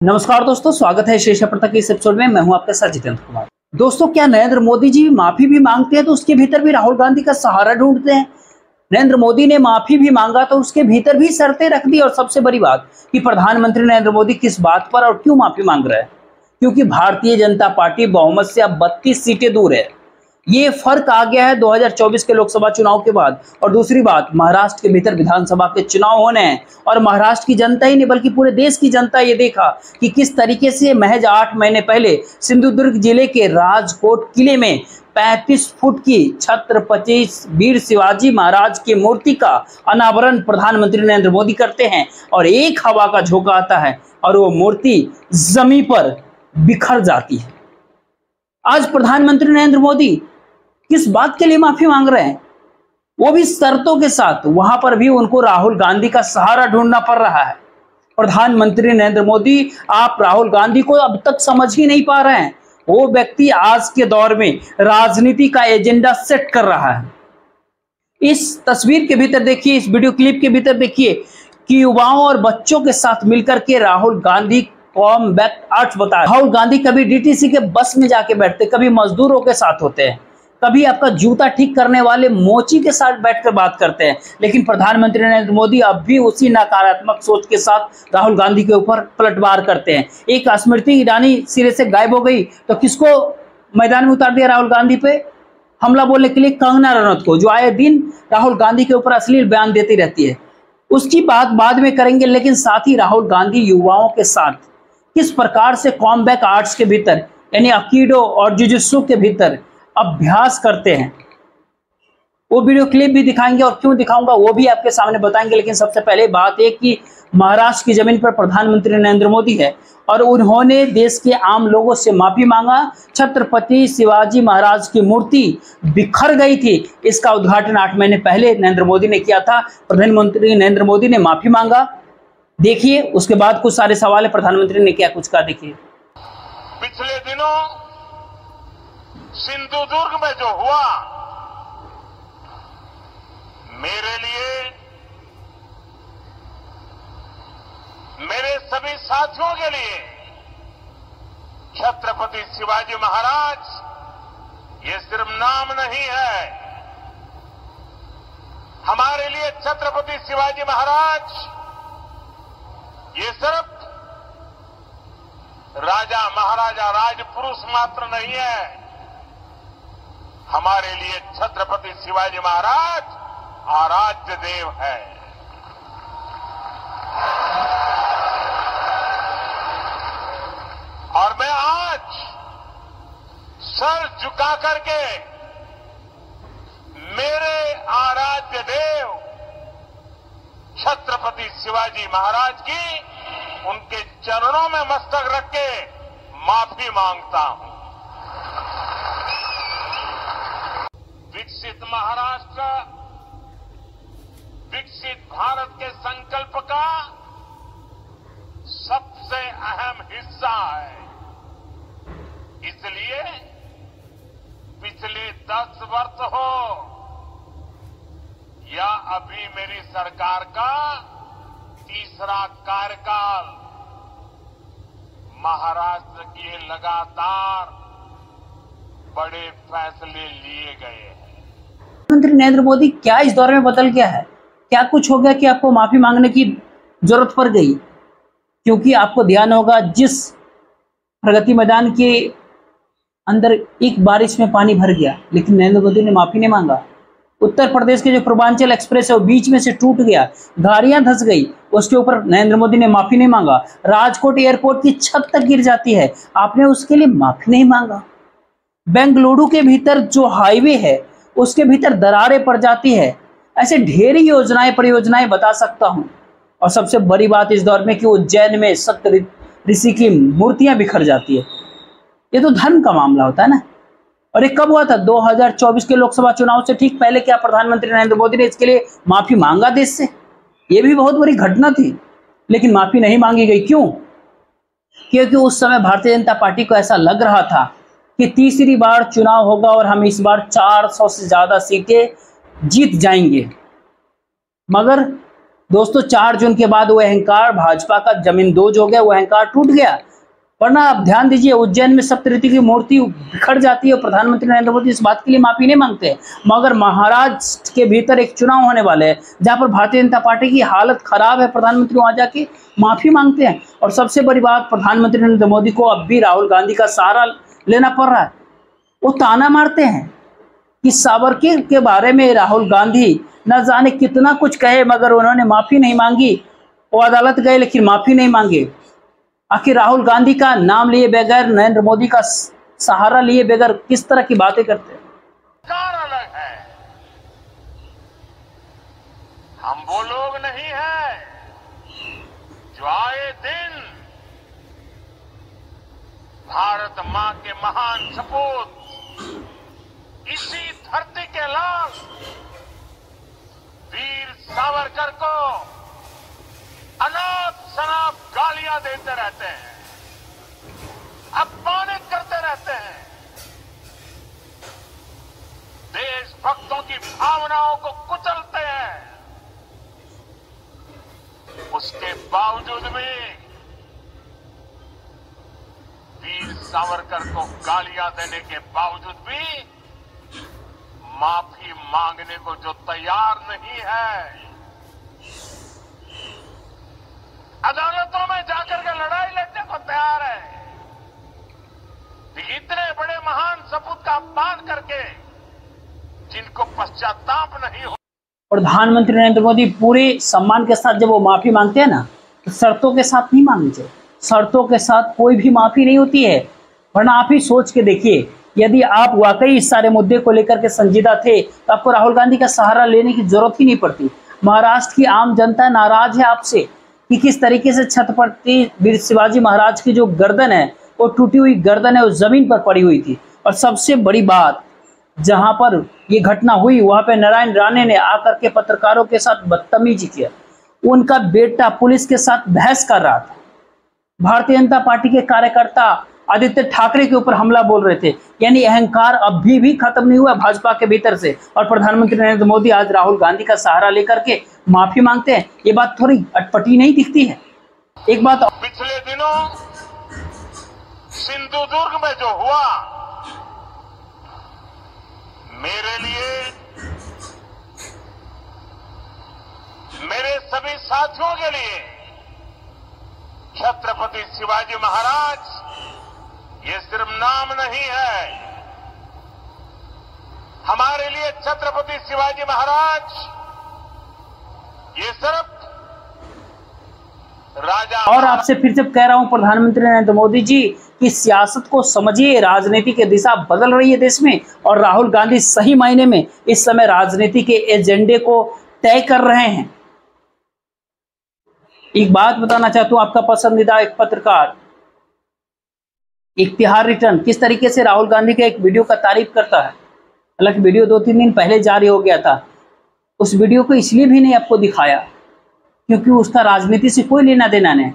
नमस्कार दोस्तों, स्वागत है शेष प्रता के इस एपिसोड में। मैं हूं आपके साथ जितेंद्र कुमार। दोस्तों, क्या नरेंद्र मोदी जी माफी भी मांगते हैं तो उसके भीतर भी राहुल गांधी का सहारा ढूंढते हैं? नरेंद्र मोदी ने माफी भी मांगा तो उसके भीतर भी शर्तें रख दी। और सबसे बड़ी बात कि प्रधानमंत्री नरेंद्र मोदी किस बात पर और क्यों माफी मांग रहे हैं? क्योंकि भारतीय जनता पार्टी बहुमत से अब 32 सीटें दूर है। ये फर्क आ गया है 2024 के लोकसभा चुनाव के बाद। और दूसरी बात, महाराष्ट्र के भीतर विधानसभा के चुनाव होने हैं और महाराष्ट्र की जनता ही नहीं बल्कि पूरे देश की जनता ये देखा कि किस तरीके से महज 8 महीने पहले सिंधुदुर्ग जिले के राजकोट किले में 35 फुट की छत्रपति वीर शिवाजी महाराज की मूर्ति का अनावरण प्रधानमंत्री नरेंद्र मोदी करते हैं और एक हवा का झोंका आता है और वो मूर्ति जमीन पर बिखर जाती है। आज प्रधानमंत्री नरेंद्र मोदी किस बात के लिए माफी मांग रहे हैं? वो भी शर्तों के साथ। वहां पर भी उनको राहुल गांधी का सहारा ढूंढना पड़ रहा है। प्रधानमंत्री नरेंद्र मोदी, आप राहुल गांधी को अब तक समझ ही नहीं पा रहे हैं। वो व्यक्ति आज के दौर में राजनीति का एजेंडा सेट कर रहा है। इस तस्वीर के भीतर देखिए, इस वीडियो क्लिप के भीतर देखिए कि युवाओं और बच्चों के साथ मिलकर के राहुल गांधी कॉमबैक आर्ट्स बता। राहुल गांधी कभी डीटीसी के बस में जाके बैठते, कभी मजदूरों के साथ होते हैं, कभी आपका जूता ठीक करने वाले मोची के साथ बैठकर बात करते हैं। लेकिन प्रधानमंत्री नरेंद्र मोदी अब भी उसी नकारात्मक सोच के साथ राहुल गांधी के ऊपर पलटवार करते हैं। एक स्मृति ईरानी सिरे से गायब हो गई तो किसको मैदान में उतार दिया? राहुल गांधी पे हमला बोलने के लिए कंगना रनौत को, जो आए दिन राहुल गांधी के ऊपर अश्लील बयान देती रहती है। उसकी बात बाद में करेंगे, लेकिन साथ ही राहुल गांधी युवाओं के साथ किस प्रकार से कॉमबैक आर्ट्स के भीतर यानी अकीडो और जुजुत्सु के भीतर अभ्यास करते हैं, वो वीडियो क्लिप भी दिखाएंगे और क्यों दिखाऊंगा वो भी आपके सामने बताएंगे। लेकिन सबसे पहले बात एक कि महाराष्ट्र की जमीन पर प्रधानमंत्री नरेंद्र मोदी है और उन्होंने देश के आम लोगों से माफी मांगा। छत्रपति शिवाजी महाराज की मूर्ति बिखर गई थी, इसका उद्घाटन 8 महीने पहले नरेंद्र मोदी ने किया था। प्रधानमंत्री नरेंद्र मोदी ने माफी मांगा। देखिए, उसके बाद कुछ सारे सवाल है, प्रधानमंत्री ने क्या कुछ कहा, देखिए। पिछले दिनों सिंधुदुर्ग में जो हुआ, मेरे लिए, मेरे सभी साथियों के लिए छत्रपति शिवाजी महाराज ये सिर्फ नाम नहीं है। हमारे लिए छत्रपति शिवाजी महाराज ये सिर्फ राजा महाराजा राजपुरुष मात्र नहीं है। हमारे लिए छत्रपति शिवाजी महाराज आराध्य देव है। और मैं आज सर झुका करके मेरे आराध्य देव छत्रपति शिवाजी महाराज की उनके चरणों में मस्तक रख के माफी मांगता हूं। विकसित महाराष्ट्र, विकसित भारत के संकल्प का सबसे अहम हिस्सा है। इसलिए पिछले 10 वर्ष हो या अभी मेरी सरकार का तीसरा कार्यकाल, महाराष्ट्र के लगातार बड़े फैसले लिए गए हैं। प्रधानमंत्री नरेंद्र मोदी, क्या इस दौर में बदल गया है? क्या कुछ हो गया कि आपको माफी मांगने की जरूरत पड़ गई? क्योंकि आपको ध्यान होगा, जिस प्रगति मैदान के अंदर एक बारिश में पानी भर गया लेकिन नरेंद्र मोदी ने माफी नहीं मांगा। उत्तर प्रदेश के जो पूर्वांचल एक्सप्रेस है वो बीच में से टूट गया, गाड़ियां धंस गई, उसके ऊपर नरेंद्र मोदी ने माफी नहीं मांगा। राजकोट एयरपोर्ट की छत तक गिर जाती है, आपने उसके लिए माफी नहीं मांगा। बेंगलुरु के भीतर जो हाईवे है उसके भीतर दरारें पड़ जाती है। ऐसे ढेर योजनाएं परियोजनाएं बता सकता हूं। और सबसे बड़ी बात इस दौर में कि उज्जैन में सप्त ऋषि की मूर्तियां बिखर जाती है। ये तो धर्म का मामला होता है ना। और ये कब हुआ था? 2024 के लोकसभा चुनाव से ठीक पहले। क्या प्रधानमंत्री नरेंद्र मोदी ने इसके लिए माफी मांगा देश से? ये भी बहुत बड़ी घटना थी, लेकिन माफी नहीं मांगी गई। क्यों? क्योंकि उस समय भारतीय जनता पार्टी को ऐसा लग रहा था कि तीसरी बार चुनाव होगा और हम इस बार 400 से ज्यादा सीटें जीत जाएंगे। मगर दोस्तों 4 जून के बाद वो अहंकार भाजपा का जमीन दोज हो गया, वो अहंकार टूट गया। वरना आप ध्यान दीजिए, उज्जैन में सप्तऋषि की मूर्ति बिखर जाती है और प्रधानमंत्री नरेंद्र मोदी इस बात के लिए माफी नहीं मांगते। मगर महाराष्ट्र के भीतर एक चुनाव होने वाले हैं जहां पर भारतीय जनता पार्टी की हालत खराब है, प्रधानमंत्री वहां जाके माफी मांगते हैं। और सबसे बड़ी बात, प्रधानमंत्री नरेंद्र मोदी को अब भी राहुल गांधी का सहारा लेना पड़ रहा है। वो ताना मारते हैं कि सावरकर के बारे में राहुल गांधी न जाने कितना कुछ कहे, मगर उन्होंने माफी नहीं मांगी। वो अदालत गए लेकिन माफी नहीं मांगे। आखिर राहुल गांधी का नाम लिए बगैर, नरेंद्र मोदी का सहारा लिए बगैर किस तरह की बातें करते हैं? अलग है। हम वो लोग नहीं हैं जो आए दिन भारत मां के महान सपूत, इसी धरती के लाल वीर सावरकर को अनाप शनाप गालियां देते रहते हैं, अपमानित करते रहते हैं, देशभक्तों की भावनाओं को कुचलते हैं। उसके बावजूद भी वीर सावरकर को गालियां देने के बावजूद भी माफी मांगने को जो तैयार नहीं है, अदालतों में जाकर के लड़ाई लड़ने को तैयार है, इतने बड़े महान सपूत का अपमान करके जिनको पश्चाताप नहीं हो। प्रधानमंत्री नरेंद्र मोदी पूरे सम्मान के साथ जब वो माफी मांगते हैं ना, तो शर्तों के साथ नहीं मांगनी चाहिए। शर्तों के साथ कोई भी माफी नहीं होती है। वरना आप ही सोच के देखिए, यदि आप वाकई इस सारे मुद्दे को लेकर के संजीदा थे तो आपको राहुल गांधी का सहारा लेने की जरूरत ही नहीं पड़ती। महाराष्ट्र की आम जनता नाराज है आपसे कि किस तरीके से छत्रपति वीर शिवाजी महाराज की जो गर्दन है, वो टूटी हुई गर्दन है, वो जमीन पर पड़ी हुई थी। और सबसे बड़ी बात, जहां पर ये घटना हुई वहां पे नारायण राणे ने आकर के पत्रकारों के साथ बदतमीजी किया। उनका बेटा पुलिस के साथ बहस कर रहा था। भारतीय जनता पार्टी के कार्यकर्ता आदित्य ठाकरे के ऊपर हमला बोल रहे थे। यानी अहंकार अभी भी खत्म नहीं हुआ भाजपा के भीतर से। और प्रधानमंत्री नरेंद्र मोदी आज राहुल गांधी का सहारा लेकर के माफी मांगते हैं। ये बात थोड़ी अटपटी नहीं दिखती है? एक बात, पिछले दिनों सिंधुदुर्ग में जो हुआ, मेरे लिए, मेरे सभी साथियों के लिए छत्रपति शिवाजी महाराज ये सिर्फ नाम नहीं है। हमारे लिए छत्रपति शिवाजी महाराज ये सिर्फ राजा। और आपसे फिर से कह रहा हूं प्रधानमंत्री नरेंद्र मोदी जी की सियासत को समझिए। राजनीति की दिशा बदल रही है देश में, और राहुल गांधी सही मायने में इस समय राजनीति के एजेंडे को तय कर रहे हैं। एक बात बताना चाहता हूं, आपका पसंदीदा एक पत्रकार इख्तियार रिटर्न किस तरीके से राहुल गांधी के एक वीडियो का तारीफ करता है। हालांकि वीडियो 2-3 दिन पहले जारी हो गया था। उस वीडियो को इसलिए भी नहीं आपको दिखाया क्योंकि उसका राजनीति से कोई लेना देना नहीं।